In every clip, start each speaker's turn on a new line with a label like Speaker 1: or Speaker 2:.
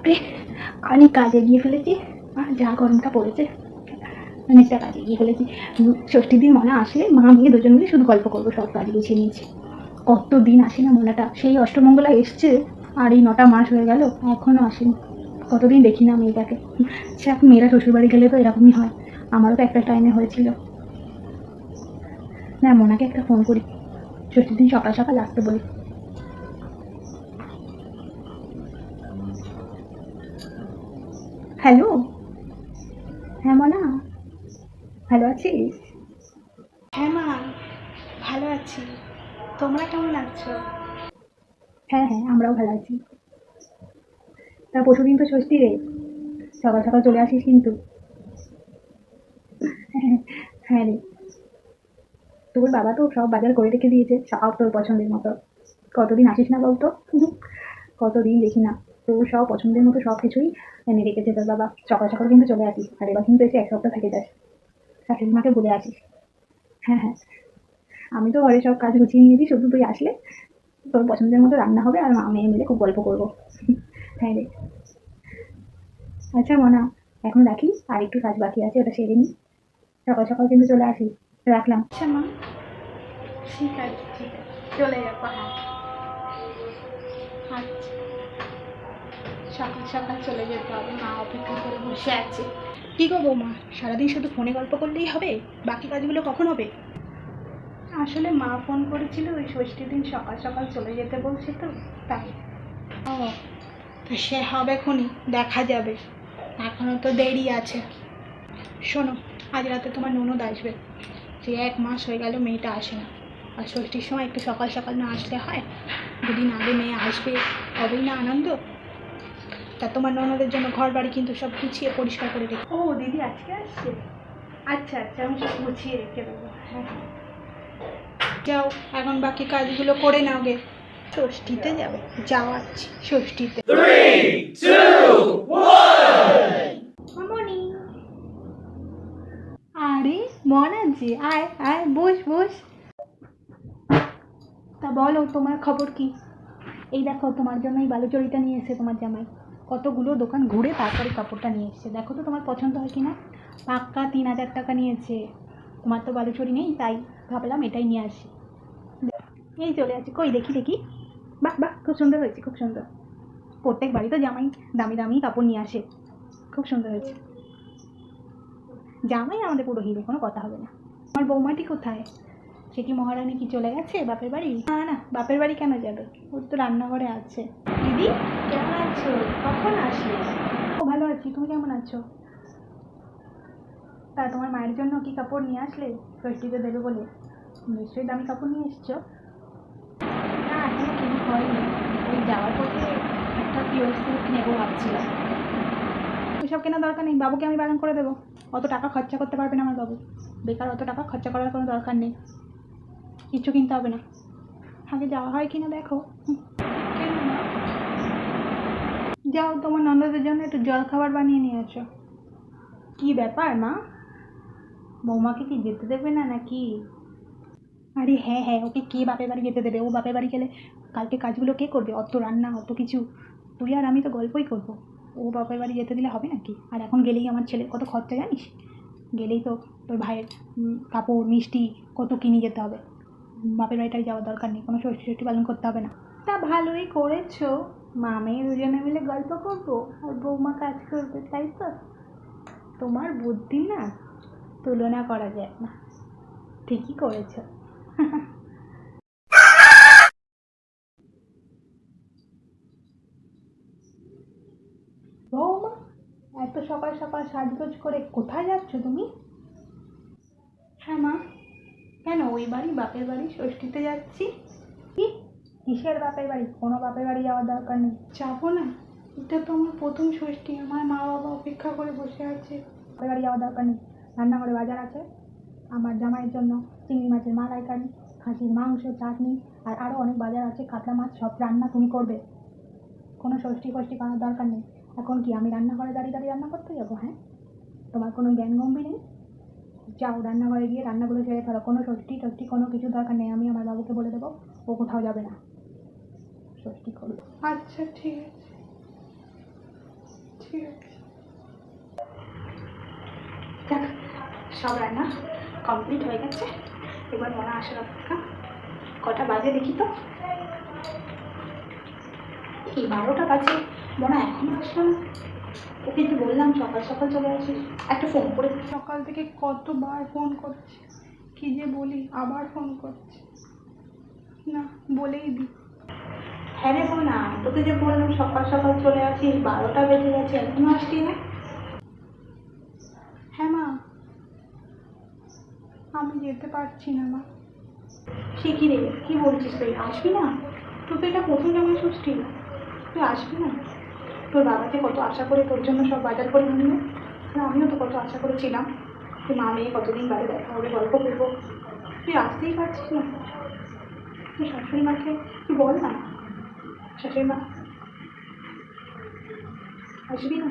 Speaker 1: বাপরে অনেক কাজে গিয়ে ফেলেছি, যা গরমটা পড়েছে অনেকটা কাজে গিয়ে ফেলেছি। ষষ্ঠীর দিন মনে আসলে মা মেয়ে দুজন মিলে শুধু গল্প করবো, সব কাজ গুছিয়ে নিয়েছি। কত দিন আসে না মনাটা, সেই অষ্টমঙ্গলা এসছে আর এই 9টা মাস হয়ে গেল এখনও আসেনি। কতদিন দেখি না মেয়েটাকে। সে এখন মেয়েরা শ্বশুরবাড়ি গেলে তো এরকমই হয়, আমারও তো একটা টাইমে হয়েছিল। না মোনাকে একটা ফোন করি, ষষ্ঠীর দিন সকাল সকাল আসতে বলি। হ্যালো, হ্যাঁ মোনা, ভালো আছিস? হ্যাঁ মা, ভালো আছি। তোমরা কেমন আছো? হ্যাঁ হ্যাঁ, আমরাও ভালো আছি। তা পরশুদিন তো ষষ্ঠী রে, সকাল সকাল চলে আসিস কিন্তু। হ্যাঁ রে, তোর বাবা তো সব বাজার করে রেখে দিয়েছে, সব তোর পছন্দের মতো। কতদিন আসিস না বলতো? কতদিন দেখি না, তোর সব পছন্দের মতো সব কিছুই এনে রেখেছে তোর বাবা। সকাল সকাল কিন্তু চলে আসিস, আর এবার কিন্তু এসে 1 সপ্তাহ থেকে যাস। শাশুড়ি মাকে বলে আসিস। হ্যাঁ হ্যাঁ, আমি তো ঘরে সব কাজ গুছিয়ে নিয়েছি, শুধু তুই আসলে তোর পছন্দের মতো রান্না হবে আর মা মেয়ে মিলে খুব গল্প করবো। হ্যাঁ রে। আচ্ছা মনা, এখন রাখি, আর একটু কাজ বাকি আছে, ওটা সেরে নিই। সকাল সকাল কিন্তু চলে আসি। রাখলাম। আচ্ছা মা, ঠিক আছে ঠিক আছে, চলে যাবো। হ্যাঁ আচ্ছা, সকাল সকাল চলে যেতে হবে, মা অপেক্ষা করে বসে আছে। কী গো বৌমা, সারাদিন শুধু ফোনে গল্প করলেই হবে? বাকি কাজগুলো কখন হবে? আসলে মা ফোন করেছিল, ওই ষষ্ঠীর দিন সকাল সকাল চলে যেতে বলছে তো, তাই। ও, তো সে হবে খুনি, দেখা যাবে, এখনো তো দেরি আছে। শোনো, আজ রাতে তোমার ননদ আসবে। সে 1 মাস হয়ে গেল মেয়েটা আসে না, আর ষষ্ঠীর সময় একটু সকাল সকাল না আসলে হয়? দুদিন আগে মেয়ে আসবে, তবেই না আনন্দ। তা তোমার ননদের জন্য ঘর বাড়ি কিন্তু সব গুছিয়ে পরিষ্কার করে রেখে। ও দিদি আজকে আসছে? আচ্ছা আচ্ছা, আমি সব গুছিয়ে রেখে দেবো। হ্যাঁ হ্যাঁ, যাও এখন বাকি কাজগুলো করে নাও গে। ষষ্ঠীতে যাবে? যাওয়াচ্ছি ষষ্ঠীতে।
Speaker 2: 3, 2, 1.
Speaker 1: মামনি, আরে মনাজি, আয় আয়, বস বস। তা বলো, তোমার খবর কি? এই দেখো, তোমার জন্য এই বালুচরিটা নিয়ে এসেছে তোমার জামাই। কতগুলো দোকান ঘুরে তারপরে কাপড়টা নিয়ে এসেছে, দেখো তো তোমার পছন্দ হয় কিনা। পাক্কা 3000 টাকা নিয়েছে। তোমার তো বালুচরি নেই, তাই ভাবলাম এটাই নিয়ে আসি। এই চলে আসি, কই দেখি দেখি। বাহ বাহ, খুব সুন্দর হয়েছে, খুব সুন্দর। প্রত্যেক বাড়ি তো জামাই দামি দামি কাপড় নিয়ে আসে, খুব সুন্দর হয়েছে। জামাই আমাদের পুরো হিরো, কোনো কথা হবে না। আমার বৌমাটি কোথায়? সে কি মহারানী কি চলে গেছে বাপের বাড়ি? না না, বাপের বাড়ি কেন যাবে, ওর তো রান্নাঘরে আছে। দিদি, কেমন আছো? কখন আসলে? ও ভালো আছি, তুমি কেমন আছো? তা তোমার মায়ের জন্য কি কাপড় নিয়ে আসলে? ষষ্ঠীতে দেবে বলে নিশ্চয়ই দামি কাপড় নিয়ে এসছো। না এখনো কেনা হয়নি, ওই যাওয়ার পথে একটা পিওর সিল্ক নেবো ভাবছিলাম। ওইসব কেনার দরকার নেই, বাবুকে আমি বারণ করে দেবো। অত টাকা খরচা করতে পারবে না আমার বাবু, বেকার অত টাকা খরচা করার কোনো দরকার নেই। কিচ্ছু কিনতে হবে না, আগে যাওয়া হয় কিনা দেখো। কেন না? যাও, তোমার নন্দদের জন্য একটু জল খাবার বানিয়ে নিয়ে এসো। কি ব্যাপার মা, বৌমাকে কি যেতে দেবে না নাকি? আরে হ্যাঁ হ্যাঁ, ওকে কে বাপের বাড়ি যেতে দেবে? ও বাপের বাড়ি গেলে কালকে কাজগুলো কে করবে? অত রান্না অত কিছু, তুই আর আমি তো গল্পই করবো। ও বাপের বাড়ি যেতে দিলে হবে নাকি? আর এখন গেলেই আমার ছেলের কত খরচা জানিস? গেলেই তো তোর ভাইয়ের কাপড় মিষ্টি কত কিনে যেতে হবে। বাপের বাড়িটাই যাওয়ার দরকার নেই, কোনো ষষ্ঠী ষষ্ঠী পালন করতে হবে না। তা ভালোই করেছো, মা মেয়ে দুজনে মিলে গল্প করবো আর বৌমা কাজ করবে, তাই তো? তোমার বুদ্ধি না তুলনা করা যায় না, ঠিকই করেছো। বৌমা, এত সকাল সকাল সাজগোজ করে কোথায় যাচ্ছ তুমি? হ্যাঁ মা, কেন ওই বাড়ি বাপের বাড়ি ষষ্ঠীতে যাচ্ছি। কি, কিসের বাপের বাড়ি? কোনো বাপের বাড়ি যাওয়ার দরকার নেই, যাবো না। এটা তো আমার প্রথম ষষ্ঠী, আমার মা বাবা অপেক্ষা করে বসে আছে। বাপের বাড়ি যাওয়ার দরকার নেই, রান্নাঘরে বাজার আছে, আমার জামাইয়ের জন্য চিংড়ি মাছের মালাইকারি, খাসির মাংস, চাটনি, আর আরও অনেক বাজার আছে, কাতলা মাছ, সব রান্না তুমি করবে। কোনো ষষ্ঠী ফষ্ঠী করার দরকার নেই। এখন কি আমি রান্নাঘরে দাঁড়িয়ে দাঁড়িয়ে রান্না করতে যাবো? হ্যাঁ, তোমার কোনো জ্ঞান গম্ভীর নেই। যাও রান্নাঘরে গিয়ে রান্নাগুলো সেরে ফেলো, কোনো ষষ্ঠী টষ্ঠী কোনো কিছু দরকার নেই। আমি আমার বাবুকে বলে দেবো, ও কোথাও যাবে না, ষষ্ঠী করবে। আচ্ছা ঠিক আছে। ঠিক আছে। দেখ, সব রান্না কমপ্লিট হয়ে গেছে, এবার মনে আসার অপেক্ষা। কটা বাজে দেখি তো, এই 12টা বাজে, মনে এখনো আসলো না। ওকে যে বললাম সকাল সকাল চলে আসিস, একটা ফোন করে। সকাল থেকে কতবার ফোন করছি, কি যে বলি, আবার ফোন করছি না, বলেই দি। হ্যাঁ রে না, তোকে যে বললাম সকাল সকাল চলে আসিস, 12টা বেজে গেছে, এখনো আসলি না। হ্যাঁ মা, আমি যেতে পারছি না মা। সে কি রে, কি বলছিস তুই, আসবি না? তোর তো এটা প্রথম জামাই ষষ্ঠী, তুই আসবি না? তোর বাবাকে কত আশা করে তোর জন্য সব বাজার করে আনলো, আর আমিও তো কত আশা করেছিলাম যে মা মেয়ে কতদিন বাদে দেখা হবে, গল্প করবো। তুই আসতেই পারছিস না। তুই শাশুড়ি মাকে তুই বল না, শাশুড়ি মা আসবি না?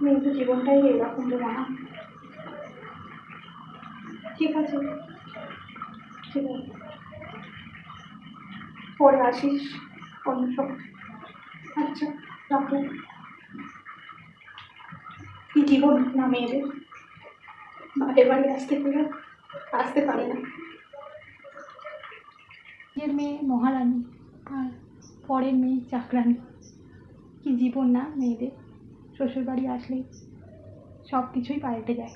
Speaker 1: মেয়েদের জীবনটাই এরকম রে মা। ঠিক আছে, ঠিক আছে, পরে আসিস অন্য সময়। আচ্ছা, রাখো। কি জীবন না মেয়েদের, বাড়ির বাড়ি আসতে পারে না। নিজের মেয়ে মহারানী আর পরের মেয়ে চাকরানী, কি জীবন না মেয়েদের। শ্বশুরবাড়ি আসলেই সব কিছুই পাল্টে যায়।